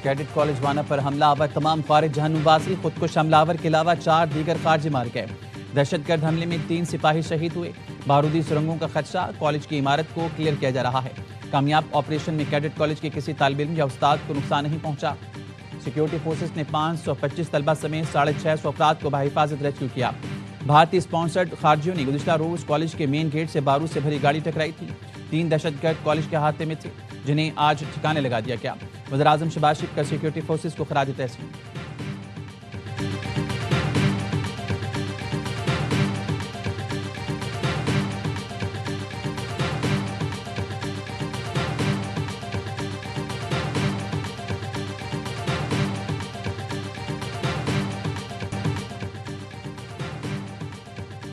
Cadet college وانا پر حملہ آور تمام خارج جہنم واسی، خودکش حملہ آور کے علاوہ 4 دیگر خارجی مار گئے۔ دہشت گرد حملے میں 3 سپاہی شہید ہوئے۔ بارودی سرنگوں کا خدشہ، کالج کی عمارت کو کلیئر کیا جا رہا ہے۔ کامیاب آپریشن میں کیڈٹ کالج کے کسی طالب علم یا استاد کو نقصان نہیں پہنچا۔ سیکیورٹی فورسز نے 525 طلبہ سمیت 650 افراد کو بحفاظت ریسکیو کیا۔ بھارتی اسپانسرڈ خارجیوں نے گزشتہ روز کالج کے مین گیٹ سے بارود سے بھری گاڑی ٹکرائی تھی۔ 3 دہشت گرد کالج کے احاطے میں تھے، جنہیں آج ٹھکانے لگا دیا گیا۔ وزیراعظم شہباز شریف کا سیکیورٹی فورسز کو خراج تحسین۔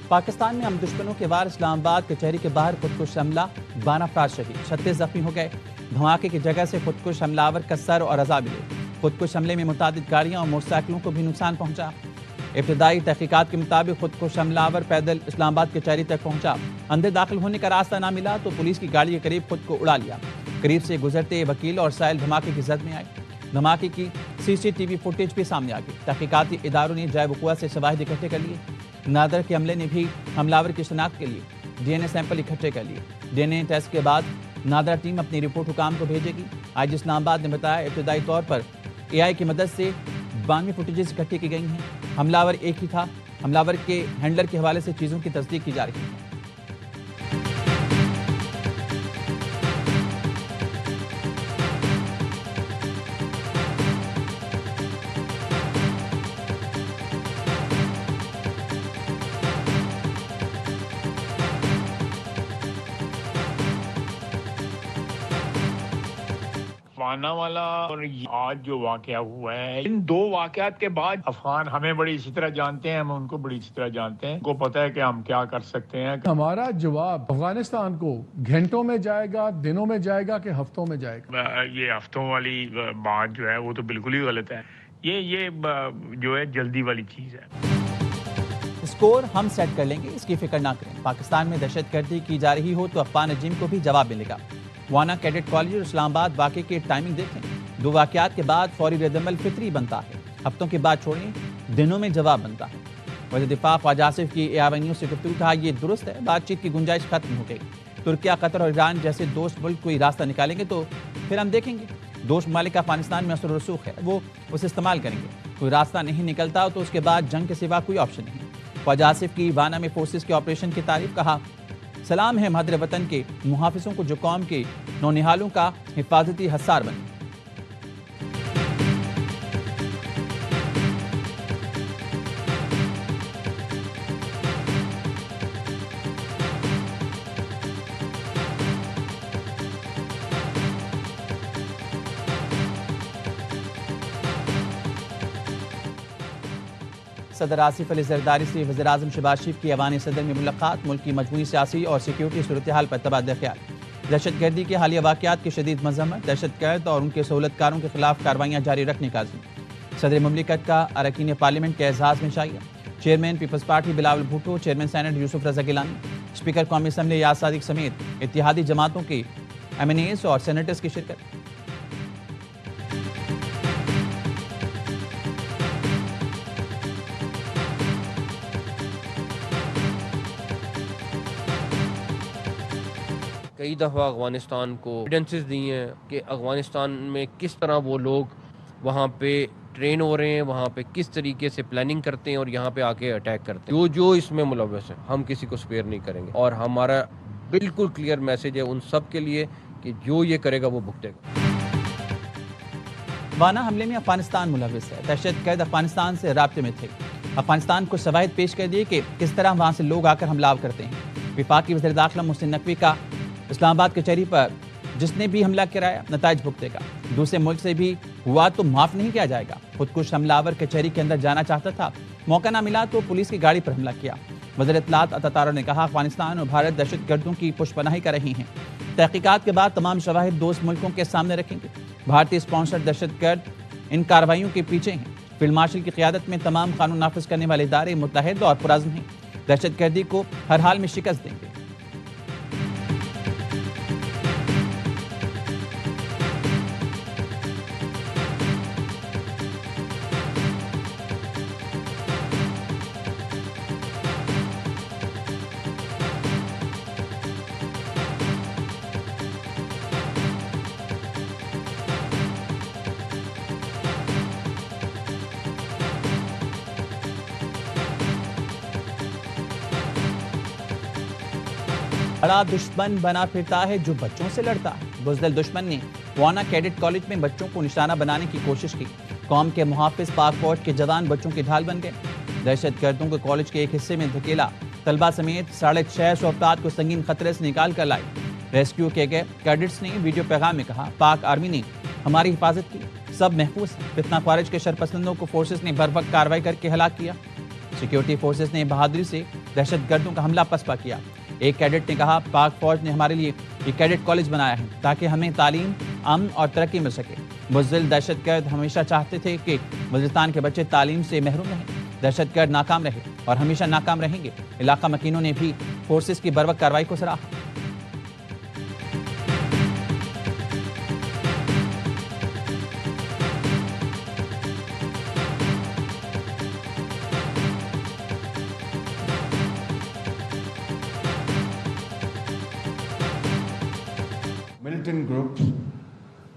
پاکستان میں ہم دشمنوں کے وار اسلام آباد کچہری کے باہر خودکش حملہ، 12 افراد شہید، 36 زخمی ہو گئے۔ دھماکے کی جگہ سے خودکش حملہ آور کا سر اور اعضاء ملے۔ خودکش حملے میں متعدد گاڑیاں اور موٹر سائیکلوں کو بھی نقصان پہنچا۔ ابتدائی تحقیقات کے مطابق خودکش حملہ آور پیدل اسلام آباد کچہری تک پہنچا۔ اندر داخل ہونے کا راستہ نہ ملا تو پولیس کی گاڑی کے قریب خود کو اڑا لیا۔ قریب سے گزرتے وکیل اور سائل دھماکے کی زد میں آئے۔ دھماکے کی CCTV فوٹیج بھی سامنے آ گئی۔ تحقیقاتی اداروں نے جائے وقوع سے شواہد اکٹھے کر لیے۔ نادر کے عملے نے بھی حملہ آور کی شناخت کے لیے DNA سیمپل اکٹھے کر لیے۔ DNA ٹیسٹ کے بعد نادر ٹیم اپنی رپورٹ حکام کو بھیجے گی۔ IG اسلام آباد نے بتایا ابتدائی طور پر AI کی مدد سے 92 فوٹیجز اکٹھی کی گئی ہیں۔ حملہ آور ایک ہی تھا۔ حملہ آور کے ہینڈلر کے حوالے سے چیزوں کی تصدیق کی جا رہی ہے۔ وانا والا اور آج جو واقعہ ہوا ہے، ان 2 واقعات کے بعد افغان ہمیں بڑی اچھی طرح جانتے ہیں، ہم ان کو بڑی اچھی طرح جانتے ہیں، ان کو پتہ ہے کہ ہم کیا کر سکتے ہیں۔ ہمارا جواب افغانستان کو گھنٹوں میں جائے گا، دنوں میں جائے گا کہ ہفتوں میں جائے گا؟ یہ ہفتوں والی بات جو ہے وہ تو بالکل ہی غلط ہے۔ یہ جو ہے جلدی والی چیز ہے۔ اسکور ہم سیٹ کر لیں گے، اس کی فکر نہ کریں۔ پاکستان میں دہشت گردی کی جا رہی ہو تو افغان رجیم کو بھی جواب ملے گا۔ وانا کیڈٹ کالج اور اسلام آباد واقعے کی ٹائمنگ دیکھیں۔ 2 واقعات کے بعد فوری رد عمل فطری بنتا ہے، ہفتوں کے بعد چھوڑیں، دنوں میں جواب بنتا ہے۔ وزیر دفاع خواجہ آصف کی ایوانیوں سے گفتگو، کہا یہ درست ہے، بات چیت کی گنجائش ختم ہو گئی۔ ترکیہ، قطر اور ایران جیسے دوست ملک کوئی راستہ نکالیں گے تو پھر ہم دیکھیں گے۔ دوست ممالک کا افغانستان میں اثر و رسوخ ہے، وہ اسے استعمال کریں گے۔ کوئی راستہ نہیں نکلتا تو اس کے بعد جنگ کے سوا کوئی آپشن نہیں۔ خواجہ آصف کی وانا میں فورسز کے آپریشن کی تعریف، کہا سلام ہے مادر وطن کے محافظوں کو جو قوم کے نونہالوں کا حفاظتی حصار بنے۔ صدر آصف علی زرداری سے وزیراعظم شہباز شریف کی ایوان صدر میں ملاقات، ملک کی مجموعی سیاسی اور سیکیورٹی صورتحال پر تبادلہ خیال۔ دہشت گردی کے حالیہ واقعات کی شدید مذمت، دہشت گرد اور ان کے سہولت کاروں کے خلاف کارروائیاں جاری رکھنے کا عزم۔ صدر مملکت کا اراکین پارلیمنٹ کے اعزاز میں شائع، chairman Peoples Party Bilawal Bhutto, chairman senate Yousuf Raza Gilani, speaker قومی اسمبلی یاز صادق سمیت اتحادی جماعتوں کے MNAs اور سینیٹرز کی شرکت۔ کئی دفعہ افغانستان کو ایویڈنسز دی ہیں کہ افغانستان میں کس طرح وہ لوگ وہاں پہ ٹرین ہو رہے ہیں، وہاں پہ کس طریقے سے پلاننگ کرتے ہیں اور یہاں پہ آ کے اٹیک کرتے ہیں۔ جو اس میں ملوث ہیں ہم کسی کو سپیئر نہیں کریں گے، اور ہمارا بالکل کلیئر میسج ہے ان سب کے لیے کہ جو یہ کرے گا وہ بھگتے گا۔ وانا حملے میں افغانستان ملوث ہے، دہشت گرد افغانستان سے رابطے میں تھے۔ افغانستان کو شواہد پیش کر دیے کہ کس طرح وہاں سے لوگ آ کر حملہ کرتے ہیں۔ وفاقی وزیر داخلہ محسن نقوی کا اسلام آباد کچہری پر جس نے بھی حملہ کرایا نتائج بھگتے گا، دوسرے ملک سے بھی ہوا تو معاف نہیں کیا جائے گا۔ خودکش حملہ آور کچہری کے اندر جانا چاہتا تھا، موقع نہ ملا تو پولیس کی گاڑی پر حملہ کیا۔ وزیر اطلاعات عطا طاہر نے کہا افغانستان اور بھارت دہشت گردوں کی پشت پناہی کر رہی ہیں، تحقیقات کے بعد تمام شواہد دوست ملکوں کے سامنے رکھیں گے۔ بھارتی اسپانسر دہشت گرد ان کارروائیوں کے پیچھے ہیں۔ فیلڈ مارشل کی قیادت میں تمام قانون نافذ کرنے والے ادارے متحد اور پرعزم ہیں، دہشت گردی کو ہر حال میں شکست دیں گے۔ بڑا دشمن بنا پھرتا ہے جو بچوں سے لڑتا ہے۔ بزدل دشمن نے وانا کیڈٹ کالج میں بچوں کو نشانہ بنانے کی کوشش کی۔ قوم کے محافظ پاک فوج کے جوان بچوں کی ڈھال بن گئے۔ دہشت گردوں کو کالج کے ایک حصے میں دھکیلا، طلبہ سمیت 650 افراد کو سنگین خطرے سے نکال کر لائی۔ ریسکیو کیے گئے کیڈٹس نے ویڈیو پیغام میں کہا، پاک آرمی نے ہماری حفاظت کی، سب محفوظ ہیں۔ فتنہ خارج کے شرپسندوں کو فورسز نے بر وقت کارروائی کر کے ہلاک کیا۔ سیکیورٹی فورسز نے بہادری سے دہشت گردوں کا حملہ پسپا کیا۔ ایک کیڈٹ نے کہا، پاک فوج نے ہمارے لیے یہ کیڈٹ کالج بنایا ہے تاکہ ہمیں تعلیم، امن اور ترقی مل سکے۔ بزدل دہشت گرد ہمیشہ چاہتے تھے کہ بلوچستان کے بچے تعلیم سے محروم رہیں۔ دہشت گرد ناکام رہے اور ہمیشہ ناکام رہیں گے۔ علاقہ مکینوں نے بھی فورسز کی بروقت کارروائی کو سراہا۔ Militant groups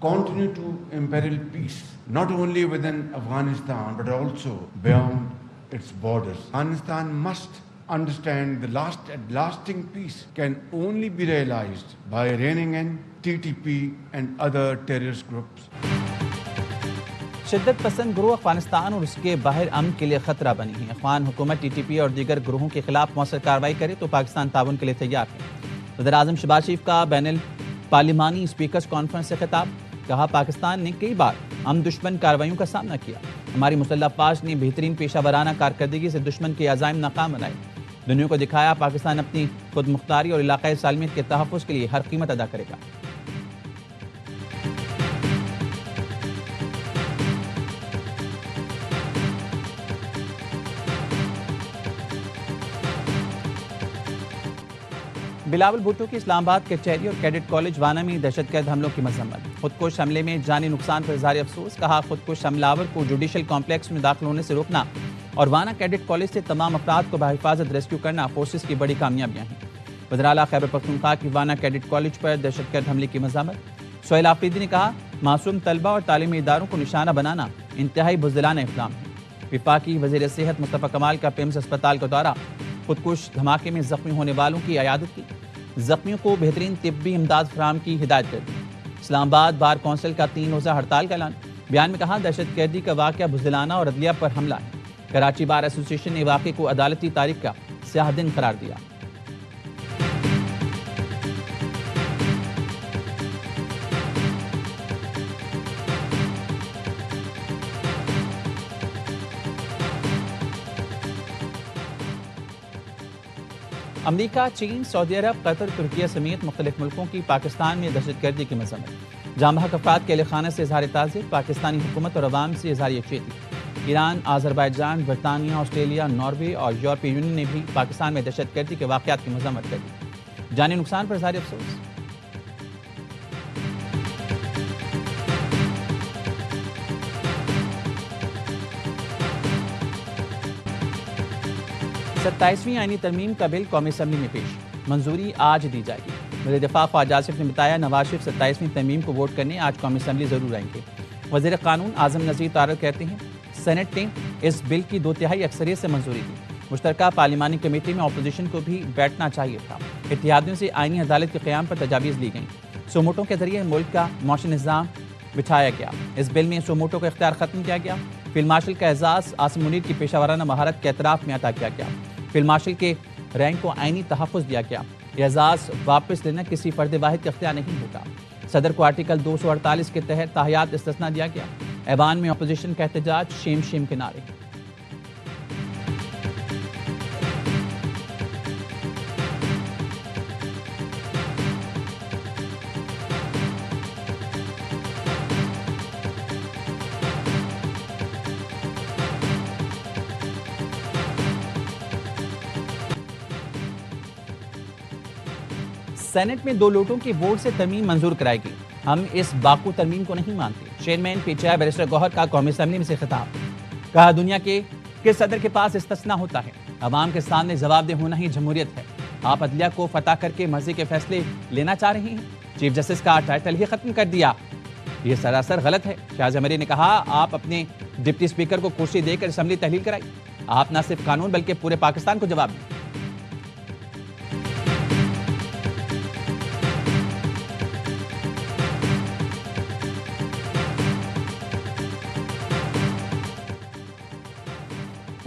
continue to imperil peace, not only within Afghanistan but also beyond its borders. Afghanistan must understand the lasting peace can only be realized by reining in TTP and other terrorist groups. شدت پسند گروہ افغانستان اور اس کے باہر امن کے لیے خطرہ بنی ہیں۔ افغان حکومت ٹی ٹی پی اور دیگر گروہوں کے خلاف مؤثر کارروائی کرے تو پاکستان تعاون کے لیے تیار ہے۔ وزیر اعظم شہباز شریف کا بین الپارلیمانی اسپیکرز کانفرنس سے خطاب، کہا پاکستان نے کئی بار ہم دشمن کارروائیوں کا سامنا کیا، ہماری مسلح افواج نے بہترین پیشہ ورانہ کارکردگی سے دشمن کے عزائم ناکام بنائے، دنیا کو دکھایا پاکستان اپنی خود مختاری اور علاقائی سالمیت کے تحفظ کے لیے ہر قیمت ادا کرے گا۔ بلاول بھٹو کی اسلام آباد کچہری اور کیڈٹ کالج وانا میں دہشت گرد حملوں کی مذمت، خودکش حملے میں جانی نقصان پر اظہار افسوس، کہا خودکش حملہ آور کو جوڈیشل کمپلیکس میں داخل ہونے سے روکنا اور وانا کیڈٹ کالج سے تمام افراد کو بحفاظت ریسکیو کرنا فورسز کی بڑی کامیابیاں ہیں۔ وزیر اعلیٰ خیبر پختونخوا کی وانا کیڈٹ کالج پر دہشت گرد حملے کی مذمت، سہیل آفریدی نے کہا معصوم طلبہ اور تعلیمی اداروں کو نشانہ بنانا انتہائی بزدلانہ اقدام ہے۔ وفاقی وزیر صحت مصطفیٰ کمال کا پیمز اسپتال کا دورہ، خودکش دھماکے میں زخمی ہونے والوں کی عیادت کی، زخمیوں کو بہترین طبی امداد فراہم کی ہدایت کر دی۔ اسلام آباد بار کونسل کا 3 روزہ ہڑتال کا اعلان، بیان میں کہا دہشت گردی کا واقعہ بزدلانہ اور عدلیہ پر حملہ ہے۔ کراچی بار ایسوسی ایشن نے واقعے کو عدالتی تاریخ کا سیاہ دن قرار دیا۔ امریکہ، چین، سعودی عرب، قطر، ترکیہ سمیت مختلف ملکوں کی پاکستان میں دہشت گردی کی مذمت، جاں بحق افراد کے اہل خانہ سے اظہار تعزیت، پاکستانی حکومت اور عوام سے اظہار یکجہتی۔ ایران، آذربائیجان، برطانیہ، آسٹریلیا، ناروے اور یورپی یونین نے بھی پاکستان میں دہشت گردی کے واقعات کی مذمت کر دی، جانی نقصان پر اظہار افسوس۔ ستائیسویں آئینی ترمیم کا بل قومی اسمبلی میں پیش، منظوری آج دی جائے گی۔ وزیر دفاع خواجہ آصف نے بتایا نواز شریف 27ویں ترمیم کو ووٹ کرنے آج قومی اسمبلی ضرور آئیں گے۔ وزیر قانون اعظم نذیر طارق کہتے ہیں سینٹ نے اس بل کی 2/3 اکثریت سے منظوری دی، مشترکہ پارلیمانی کمیٹی میں اپوزیشن کو بھی بیٹھنا چاہیے تھا۔ اتحادیوں سے آئینی عدالت کے قیام پر تجاویز لی گئیں، سوموٹو کے ذریعے ملک کا معاشی نظام بچھایا گیا۔ اس بل میں سوموٹو کا اختیار ختم کیا گیا۔ فیلڈ مارشل کا اعزاز عاصم منیر کی پیشہ ورانہ مہارت کے اعتراف میں عطا کیا گیا۔ فیلڈ مارشل کے رینک کو آئینی تحفظ دیا گیا۔ یہ اعزاز واپس لینا کسی فرد واحد کا اختیار نہیں ہوگا۔ صدر کو آرٹیکل 248 کے تحت تاحیات استثناء دیا گیا۔ ایوان میں اپوزیشن کا احتجاج، شیم شیم کے نعرے۔ سینٹ میں 2 لوٹوں کی ووٹ سے ترمیم منظور کرائے گی، ہم اس باقو ترمیم کو نہیں مانتے۔ Chairman P T I barrister Gohar کا قومی اسمبلی میں سے خطاب، کہا دنیا کے کس صدر کے پاس استثناء ہوتا ہے، عوام کے سامنے جواب دہ ہونا ہی جمہوریت ہے۔ آپ عدلیہ کو فتح کر کے مرضی کے فیصلے لینا چاہ رہے ہیں، چیف جسٹس کا ٹائٹل ہی ختم کر دیا، یہ سراسر غلط ہے۔ شاہ جمہوری نے کہا آپ اپنے ڈپٹی اسپیکر کو کرسی دے کر اسمبلی تحلیل کرائی، آپ نہ صرف قانون بلکہ پورے پاکستان کو جواب دیں۔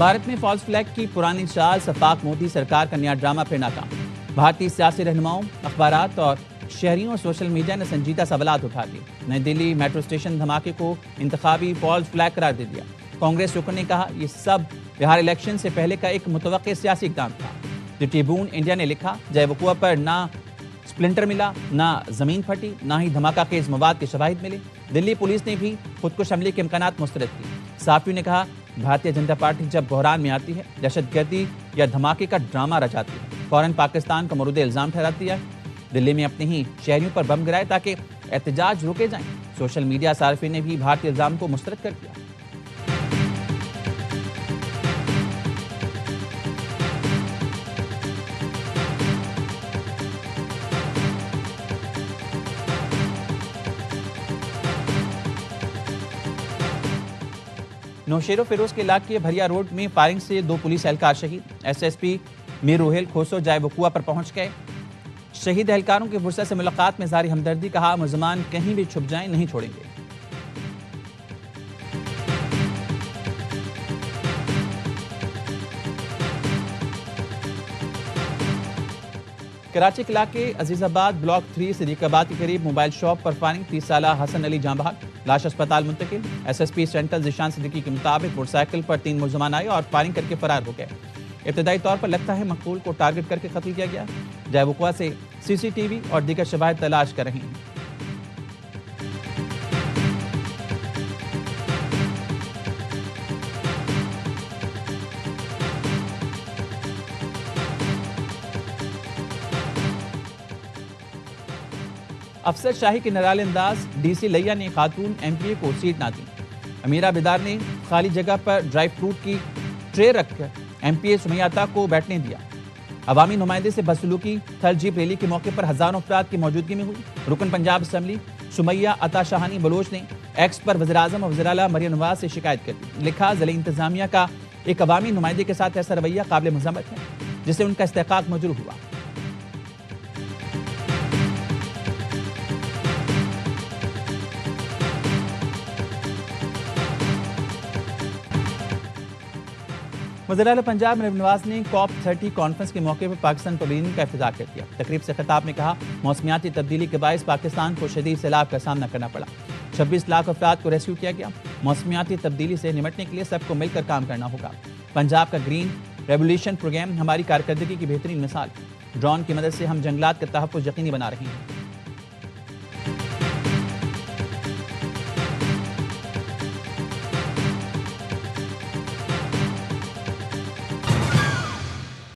بھارت میں فالس فلیگ کی پرانی چال سفاق مودی سرکار کا نیا ڈرامہ پھر ناکام۔ بھارتی سیاسی رہنماؤں، اخبارات اور شہریوں اور سوشل میڈیا نے سنجیدہ سوالات اٹھا دیے۔ نئی دلی میٹرو اسٹیشن دھماکے کو انتخابی فالس فلیگ قرار دے دیا۔ کانگریس رکن نے کہا یہ سب بہار الیکشن سے پہلے کا ایک متوقع سیاسی اقدام تھا۔ دی ٹریبون انڈیا نے لکھا جائے وقوع پر نہ سپلنٹر ملا، نہ زمین پھٹی، نہ ہی دھماکہ خیز مواد کے شواہد ملے۔ دلی پولیس نے بھی خودکش حملے کے امکانات مسترد کیے۔ صحافیوں نے کہا بھارتیہ جنتا پارٹی جب بحران میں آتی ہے، دہشت گردی یا دھماکے کا ڈرامہ رچاتی ہے، فوراً پاکستان کو مورد الزام ٹھہراتی ہے۔ دلی میں اپنے ہی شہریوں پر بم گرائے تاکہ احتجاج روکے جائیں۔ سوشل میڈیا صارفین نے بھی بھارتی الزام کو مسترد کر دیا۔ نوشیر و فیروز کے علاقے بھریا روڈ میں فائرنگ سے 2 پولیس اہلکار شہید۔ ایس ایس پی میر روہیل کھوسو جائے وقوع پر پہنچ گئے۔ شہید اہلکاروں کے ورثہ سے ملاقات میں ظاہری ہمدردی، کہا ملزمان کہیں بھی چھپ جائیں نہیں چھوڑیں گے۔ کراچی کے علاقے عزیز آباد بلاک 3 صدیق آباد کے قریب موبائل شاپ پر فائرنگ، 30 سالہ حسن علی جاں بحق، لاش اسپتال منتقل۔ S S P central Zeeshan Siddiqui کے مطابق موٹر سائیکل پر 3 ملزمان آئے اور فائرنگ کر کے فرار ہو گئے۔ ابتدائی طور پر لگتا ہے مقتول کو ٹارگٹ کر کے قتل کیا گیا۔ جائے وقوع سے سی سی ٹی وی اور دیگر شواہد تلاش کر رہے ہیں۔ افسر شاہی کے نرالے انداز، ڈی سی لیا نے خاتون ایم پی اے کو سیٹ نہ دی۔ امیرہ بیدار نے خالی جگہ پر ڈرائی فروٹ کی ٹرے رکھ کر ایم پی اے سمیہ عطا کو بیٹھنے دیا۔ عوامی نمائندے سے بدسلوکی، تھل جیپ ریلی کے موقع پر ہزاروں افراد کی موجودگی میں ہوئی۔ رکن پنجاب اسمبلی سمیہ عطا شاہانی بلوچ نے ایکس پر وزیراعظم اور وزیراعلیٰ مریم نواز سے شکایت کر دی۔ لکھا ضلعی انتظامیہ کا ایک عوامی نمائندے کے ساتھ ایسا رویہ قابل مذمت ہے جس سے ان کا استحقاق مجروح ہوا۔ وزیراعلیٰ پنجاب مریم نواز نے کاپ 30 کانفرنس کے موقع پر پاکستان پویلین کا افتتاح کر دیا۔ تقریب سے خطاب میں کہا موسمیاتی تبدیلی کے باعث پاکستان کو شدید سیلاب کا سامنا کرنا پڑا، 26 لاکھ افراد کو ریسکیو کیا گیا۔ موسمیاتی تبدیلی سے نمٹنے کے لیے سب کو مل کر کام کرنا ہوگا۔ پنجاب کا گرین ریولیوشن پروگرام ہماری کارکردگی کی بہترین مثال ہے۔ ڈرون کی مدد سے ہم جنگلات کا تحفظ یقینی بنا رہے ہیں۔